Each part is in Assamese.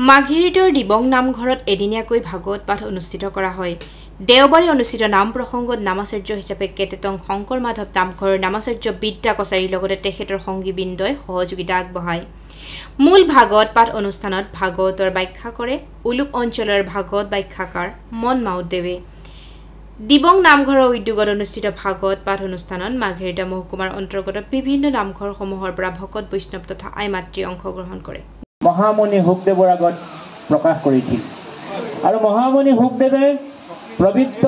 মাঘেৰিটোৰ দিবং নামঘৰত এদিনীয়াকৈ ভাগৱত পাঠ অনুষ্ঠিত কৰা হয়। দেওবাৰে অনুষ্ঠিত নাম প্ৰসংগত নামাচাৰ্য হিচাপে কেটেটং শংকৰ মাধৱ নামঘৰৰ নামাচাৰ্য বিদ্যা কছাৰীৰ লগতে তেখেতৰ সংগীবৃন্দই সহযোগিতা আগবঢ়ায়। মূল ভাগৱত পাঠ অনুষ্ঠানত ভাগৱতৰ ব্যাখ্যা কৰে উলুক অঞ্চলৰ ভাগৱত ব্যাখ্যাকাৰ মন মাউতদেৱে। দিবং নামঘৰৰ উদ্যোগত অনুষ্ঠিত ভাগৱত পাঠ অনুষ্ঠানত মাঘেৰিটা মহকুমাৰ অন্তৰ্গত বিভিন্ন নামঘৰসমূহৰ পৰা ভকত বৈষ্ণৱ তথা আই মাতৃ অংশগ্ৰহণ কৰে। মহামণি হুকদেৱৰ আগত প্ৰকাশ কৰিছিল আৰু মহামণি হুকদেৱে পবিত্ৰ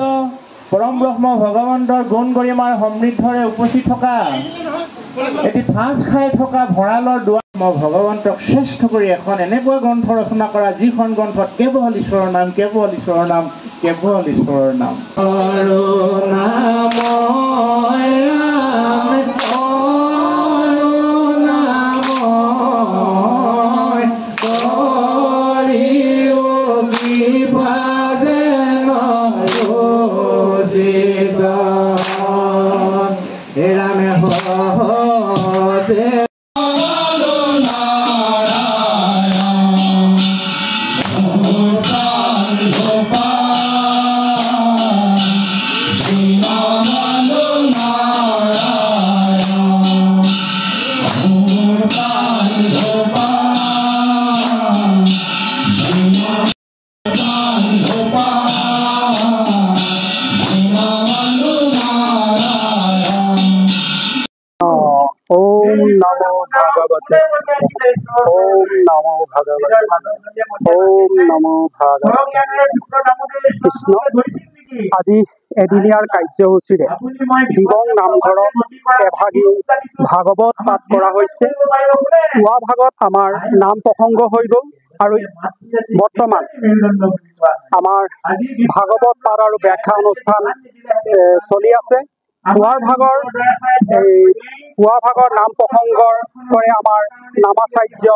পৰম ব্ৰহ্ম ভগৱন্তৰ গুণ গৰিমাৰ সমৃদ্ধৰে উপচি থকা এটি ঠাঁচ খাই থকা ভঁৰালৰ দুৱাৰ ভগৱন্তক শ্ৰেষ্ঠ কৰি এখন এনেকুৱা গ্ৰন্থ ৰচনা কৰা যিখন গ্ৰন্থত কেৱল ঈশ্বৰৰ নাম কেৱল ঈশ্বৰৰ নাম কেৱল ঈশ্বৰৰ নাম কৃষ্ণ আজি এদিনীয়াৰ কাৰ্যসূচীৰে দিবং নামঘৰত এভাগী ভাগৱত পাঠ কৰা হৈছে। পুৱা ভাগত আমাৰ নাম প্ৰসংগ হৈ গ'ল আৰু বৰ্তমান আমাৰ ভাগৱত পাঠ আৰু ব্যাখ্যা অনুষ্ঠান চলি আছে। পুৱা ভাগৰ নাম প্ৰসংগৰ কৰে আমাৰ নামাচাৰ্য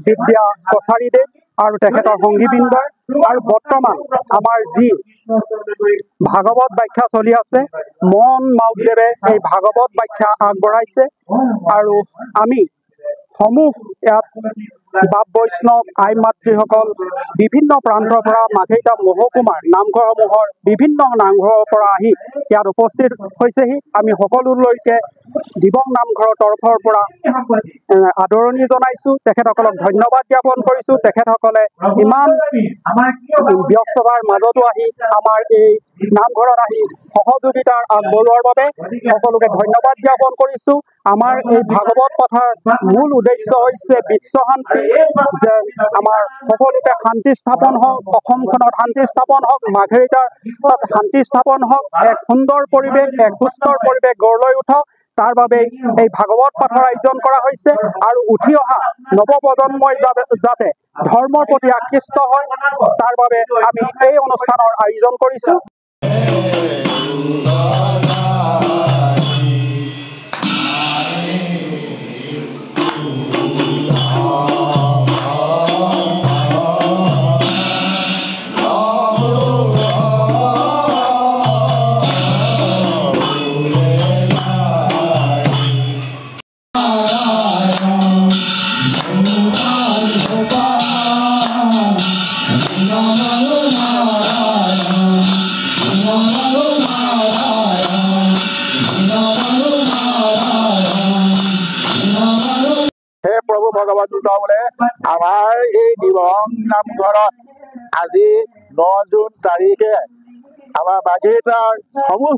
বিদ্যা কছাৰীদেৱ আৰু তেখেতৰ সংগীবৃন্দৰ আৰু বৰ্তমান আমাৰ যি ভাগৱত ব্যাখ্যা চলি আছে মন মাউতদেৱে এই ভাগৱত ব্যাখ্যা আগবঢ়াইছে আৰু আমি সমূহ ইয়াত বাপ বৈষ্ণৱ আই মাতৃসকল বিভিন্ন প্ৰান্তৰ পৰা মাঘেৰিটা মহকুমাৰ নামঘৰসমূহৰ বিভিন্ন নামঘৰৰ পৰা আহি ইয়াত উপস্থিত হৈছেহি। আমি সকলোলৈকে দিবং নামঘৰৰ তৰফৰ পৰা আদৰণি জনাইছোঁ, তেখেতসকলক ধন্যবাদ জ্ঞাপন কৰিছোঁ। তেখেতসকলে ইমান ব্যস্ততাৰ মাজতো আহি আমাৰ এই নামঘৰত আহি সহযোগিতাৰ আগবঢ়োৱাৰ বাবে সকলোকে ধন্যবাদ জ্ঞাপন কৰিছোঁ। আমাৰ এই ভাগৱত পাঠৰ মূল উদ্দেশ্য হৈছে বিশ্ব শান্তি, যে আমাৰ সকলোতে শান্তি স্থাপন হওক, অসমখনত শান্তি স্থাপন হওক, মাঘেৰিটাৰ শান্তি স্থাপন হওক, এক সুন্দৰ পৰিৱেশ এক সুস্থৰ পৰিৱেশ গঢ় লৈ উঠক, তাৰ বাবে এই ভাগৱত পাঠৰ আয়োজন কৰা হৈছে আৰু উঠি অহা নৱপ্ৰজন্মই যাতে ধৰ্মৰ প্ৰতি আকৃষ্ট হয় তাৰ বাবে আমি এই অনুষ্ঠানৰ আয়োজন কৰিছোঁ। প্ৰভু ভগৱন্ত বোলে আমাৰ এই দিবং নামঘৰত আজি 9 জুন তাৰিখে আমাৰ মাঘেৰিটাৰ সমূহ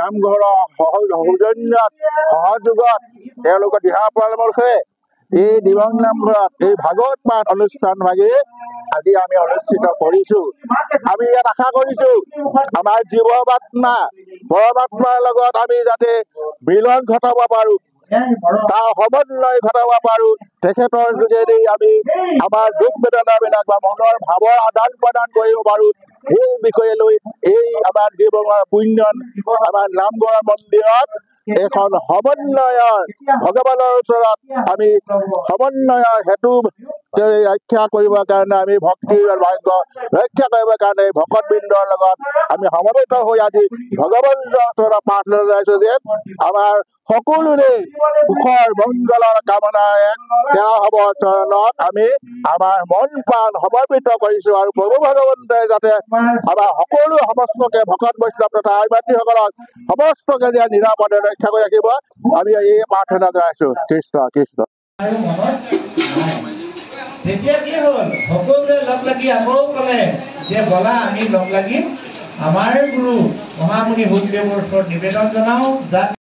নামঘৰৰ সৌজন্যত সহযোগত তেওঁলোকৰ দিহা পৰামৰ্শে এই দিবং নামঘৰত এই ভাগৱত পাঠ অনুষ্ঠান ভাগি আজি আমি অনুষ্ঠিত কৰিছোঁ। আমি ইয়াত আশা কৰিছোঁ আমাৰ পৰমাত্মাৰ লগত আমি যাতে মিলন ঘটাব পাৰোঁ, তাৰ সমন্বয় ঘটাব পাৰোঁ। তেখেতৰ যোগেদি আমি আমাৰ দুখ বেদনাবিলাক বা মনৰ ভাৱৰ আদান প্ৰদান কৰিব পাৰোঁ। এই বিষয়ে লৈ এই আমাৰ দিবঙৰ পুণ্য আমাৰ নামঘৰ মন্দিৰত এখন সমন্বয়ৰ ভগৱানৰ ওচৰত আমি সমন্বয়ৰ হেতু ৰক্ষা কৰিবৰ কাৰণে আমি ভক্তিৰ ভাগ্য ৰক্ষা কৰিবৰ কাৰণে ভকতবৃন্দৰ লগত আমি সমবেত হৈ আজি ভগৱন্তৰ ওচৰত প্ৰাৰ্থনা জনাইছো যে আমাৰ সকলোৰে সুখৰ মংগলৰ কামনাৰে তেওঁ হ'ব চৰণত আমি আমাৰ মন প্ৰাণ সমৰ্পিত কৰিছো আৰু প্ৰভু ভগৱন্তই যাতে আমাৰ সকলো সমস্তকে ভকত বৈষ্ণৱ তথা আইমাতৃসকলক সমস্তকে যে নিৰাপদে ৰক্ষা কৰি ৰাখিব আমি এই প্ৰাৰ্থনা জনাইছো কৃষ্ণ কৃষ্ণ। তেতিয়া কি হ'ল সকলোৱে লগ লাগি আকৌ ক'লে যে বলা আমি লগ লাগি আমাৰ গুৰু মহামুনি ভূপদেৱৰ ওচৰত নিবেদন জনাওঁ যাতে